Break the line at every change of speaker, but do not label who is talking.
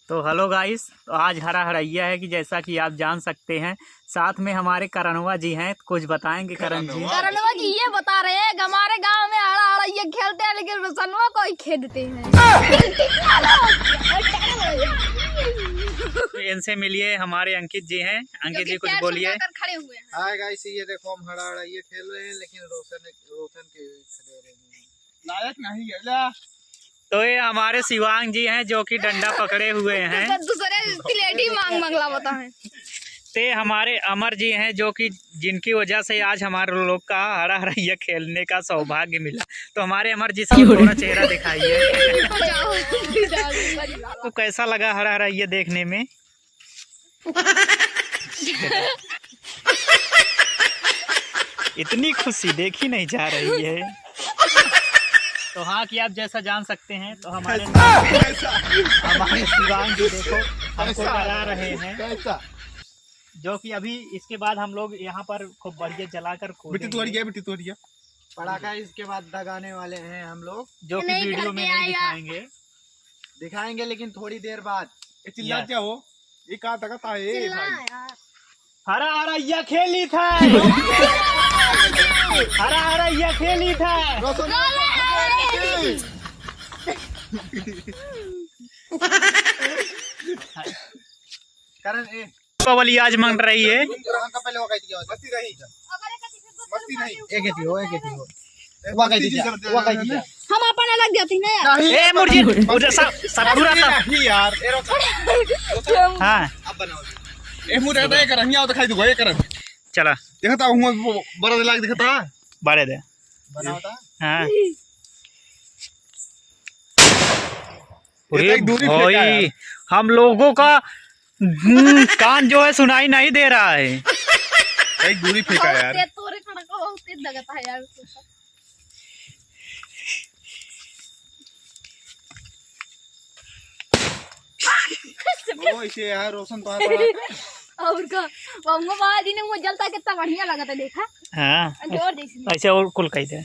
तो hello guys, तो आज हरा हरैया है कि जैसा कि आप जान सकते हैं। साथ में हमारे करणवा जी हैं, कुछ बताएंगे करण जी।
करणवा जी ये बता रहे हैं कि हमारे गांव में हरा हरैया खेलते हैं लेकिन रोशनवा को ही खेलते हैं।
तो इनसे मिलिए, हमारे अंकित जी हैं। अंकित जी कुछ बोलिए।
खड़े हुए हैं।
हाय गाइस, ये देखो हम हरा हरैया खेल रहे हैं लेकिन रोशन के खड़े रहे लायक नहीं है।
तो ये हमारे शिवांग जी हैं जो कि डंडा पकड़े हुए हैं।
दूसरे प्लेटी मांग मंगला बता है।
ते हमारे अमर जी हैं जो कि जिनकी वजह से आज हमारे लोग का हरा हरैया खेलने का सौभाग्य मिला। तो हमारे अमर जी से थोड़ा चेहरा दिखाइए। तो कैसा लगा हरा हरैया देखने में? इतनी खुशी देखी नहीं जा रही है। तो हाँ कि आप जैसा जान सकते हैं, तो हमारे शिवांग जी देखो हमको करा रहे हैं, जो कि अभी इसके बाद हम लोग यहाँ पर खूब बढ़िया जलाकर
बिट्टी पटाखा इसके बाद दगाने वाले हैं हम लोग,
जो कि वीडियो में नहीं
दिखाएंगे लेकिन थोड़ी देर बाद।
चिल्ला
क्या हो ये कहा तक है
हरा हरैया खेली था। हरा हरैया खेली था।
करण
दीपावली आज मन रही है।
पहले वो कहती मस्ती रही एक ही हो
हम अपन अलग जाती ना यार।
ए मुर्जी उधर सब पूरा सब
यार
हां
अब बनाओ ए मुरे दे करनिया तो खाई दो ये करन
चला
देखता हूं बड़ा लाग दिखता
बड़े दे
बनाओता
हां
एक दूरी फेंका
भाई
यार।
हम लोगों का कान जो है सुनाई नहीं दे रहा है।
एक दूरी फेंका यार।
तोरे खड़ा को बहुत तेज लगता है यार।
ओ इसे यार रोशन तो
और का वो बाजी ने वो जलता कितना बढ़िया लगा था देखा।
हाँ
जोर जैसे
ऐसे और कुल कही दे।